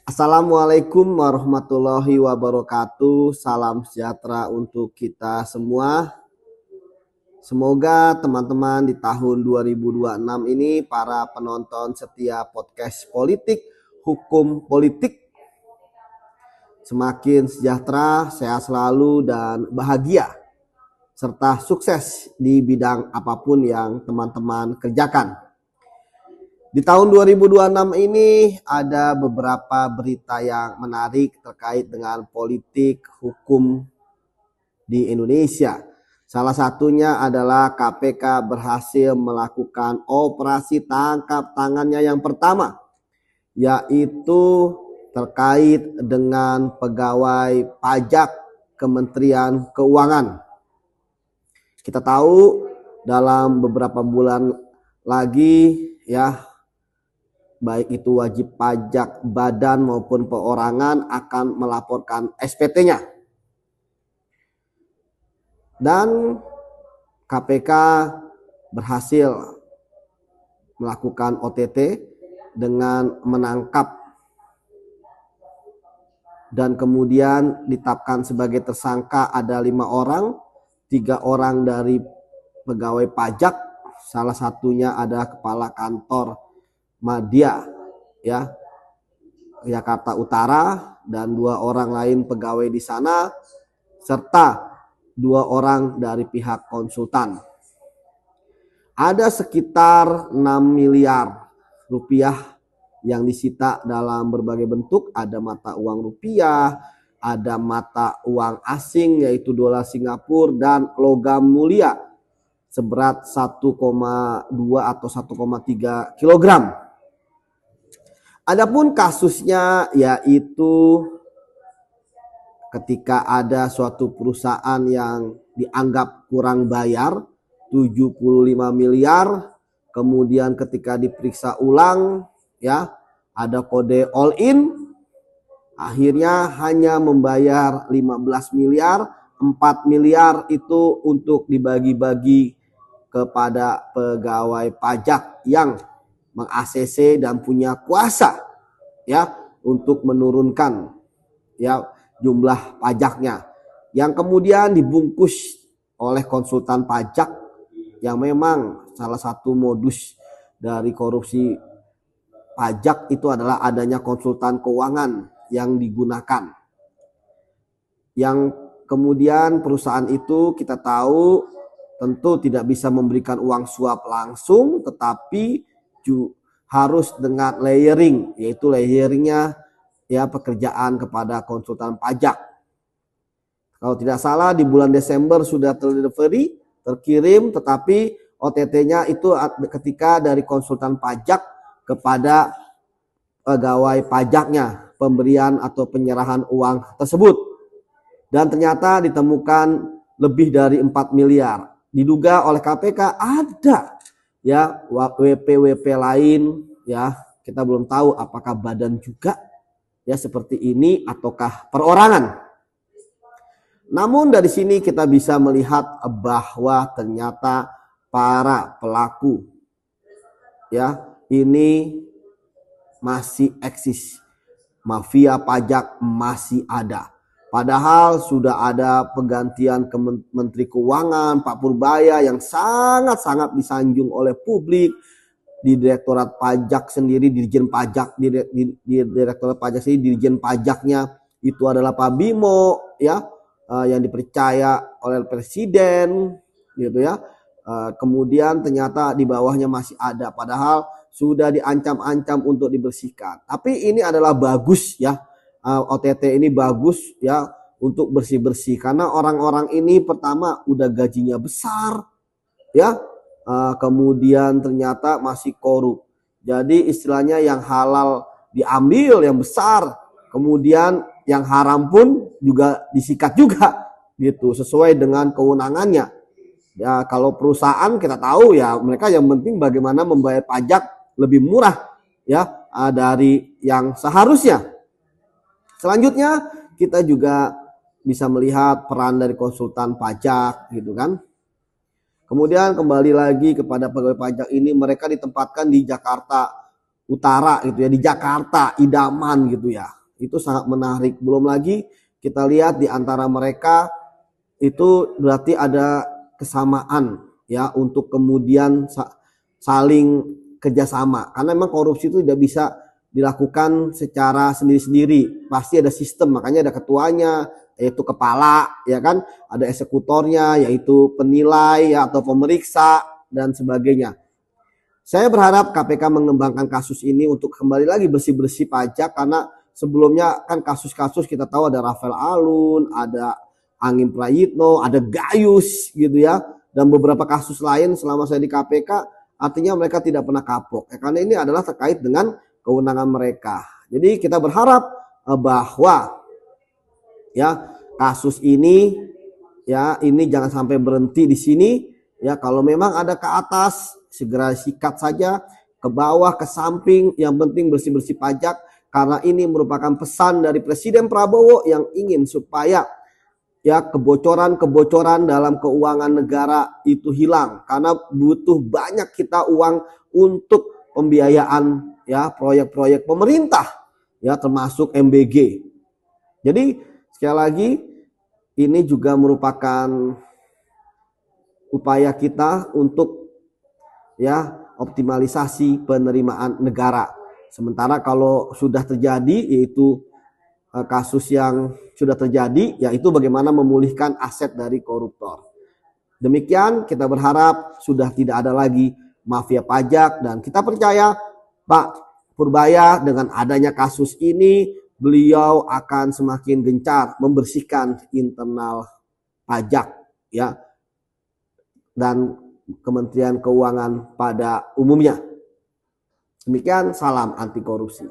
Assalamualaikum warahmatullahi wabarakatuh. Salam sejahtera untuk kita semua. Semoga teman-teman di tahun 2026 ini para penonton setia podcast politik, hukum politik semakin sejahtera, sehat selalu dan bahagia serta sukses di bidang apapun yang teman-teman kerjakan. Di tahun 2026 ini ada beberapa berita yang menarik terkait dengan politik hukum di Indonesia. Salah satunya adalah KPK berhasil melakukan operasi tangkap tangannya yang pertama, yaitu terkait dengan pegawai pajak Kementerian Keuangan. Kita tahu dalam beberapa bulan lagi ya, baik itu wajib pajak badan maupun perorangan akan melaporkan SPT-nya. Dan KPK berhasil melakukan OTT dengan menangkap dan kemudian ditetapkan sebagai tersangka ada 5 orang, 3 orang dari pegawai pajak, salah satunya ada kepala kantor Madya ya, Jakarta Utara, dan 2 orang lain pegawai di sana serta 2 orang dari pihak konsultan. Ada sekitar 6 miliar rupiah yang disita dalam berbagai bentuk. Ada mata uang rupiah, ada mata uang asing yaitu dolar Singapura, dan logam mulia seberat 1,2 atau 1,3 kilogram. Adapun kasusnya yaitu ketika ada suatu perusahaan yang dianggap kurang bayar 75 miliar, kemudian ketika diperiksa ulang ya ada kode all in, akhirnya hanya membayar 15 miliar, 4 miliar itu untuk dibagi-bagi kepada pegawai pajak yang meng-ACC dan punya kuasa ya untuk menurunkan ya jumlah pajaknya, yang kemudian dibungkus oleh konsultan pajak yang memang salah satu modus dari korupsi pajak itu adalah adanya konsultan keuangan yang digunakan, yang kemudian perusahaan itu kita tahu tentu tidak bisa memberikan uang suap langsung, tetapi harus dengan layering, yaitu layeringnya ya pekerjaan kepada konsultan pajak. Kalau tidak salah di bulan Desember sudah terkirim, tetapi OTT-nya itu ketika dari konsultan pajak kepada pegawai pajaknya, pemberian atau penyerahan uang tersebut. Dan ternyata ditemukan lebih dari 4 miliar. Diduga oleh KPK ada ya WP lain ya, kita belum tahu apakah badan juga ya seperti ini ataukah perorangan. Namun dari sini kita bisa melihat bahwa ternyata para pelaku ya ini masih eksis. Mafia pajak masih ada. Padahal sudah ada penggantian ke Menteri Keuangan Pak Purbaya yang sangat-sangat disanjung oleh publik. Di Direktorat Pajak sendiri, Dirjen Pajak di Direktorat Pajak sendiri, Dirjen Pajaknya itu adalah Pak Bimo ya, yang dipercaya oleh Presiden gitu ya. Kemudian ternyata di bawahnya masih ada, padahal sudah diancam-ancam untuk dibersihkan. Tapi ini adalah bagus ya, OTT ini bagus ya untuk bersih-bersih, karena orang-orang ini pertama udah gajinya besar ya, kemudian ternyata masih korup. Jadi istilahnya yang halal diambil yang besar, kemudian yang haram pun juga disikat juga gitu sesuai dengan kewenangannya. Ya kalau perusahaan kita tahu ya mereka yang penting bagaimana membayar pajak lebih murah ya dari yang seharusnya. Selanjutnya kita juga bisa melihat peran dari konsultan pajak gitu kan. Kemudian kembali lagi kepada pegawai pajak ini, mereka ditempatkan di Jakarta Utara gitu ya, di Jakarta, idaman gitu ya. Itu sangat menarik. Belum lagi kita lihat di antara mereka itu berarti ada kesamaan ya untuk kemudian saling kerjasama. Karena memang korupsi itu tidak bisa dilakukan secara sendiri-sendiri. Pasti ada sistem, makanya ada ketuanya, yaitu kepala, ya kan? Ada eksekutornya, yaitu penilai ya, atau pemeriksa dan sebagainya. Saya berharap KPK mengembangkan kasus ini untuk kembali lagi bersih-bersih pajak, karena sebelumnya kan kasus-kasus kita tahu ada Rafael Alun, ada Angin Prayitno, ada Gayus gitu ya, dan beberapa kasus lain selama saya di KPK, artinya mereka tidak pernah kapok. Karena ini adalah terkait dengan kewenangan mereka. Jadi kita berharap bahwa ya kasus ini ya ini jangan sampai berhenti di sini ya. Kalau memang ada ke atas segera sikat saja, ke bawah, ke samping, yang penting bersih-bersih pajak, karena ini merupakan pesan dari Presiden Prabowo yang ingin supaya ya kebocoran-kebocoran dalam keuangan negara itu hilang, karena butuh banyak kita uang untuk pembiayaan ya proyek-proyek pemerintah ya, termasuk MBG. Jadi sekali lagi ini juga merupakan upaya kita untuk ya optimalisasi penerimaan negara. Sementara kalau sudah terjadi, yaitu kasus yang sudah terjadi, yaitu bagaimana memulihkan aset dari koruptor. Demikian, kita berharap sudah tidak ada lagi mafia pajak, dan kita percaya Pak Purbaya dengan adanya kasus ini, beliau akan semakin gencar membersihkan internal pajak ya, dan Kementerian Keuangan pada umumnya. Demikian, salam anti korupsi.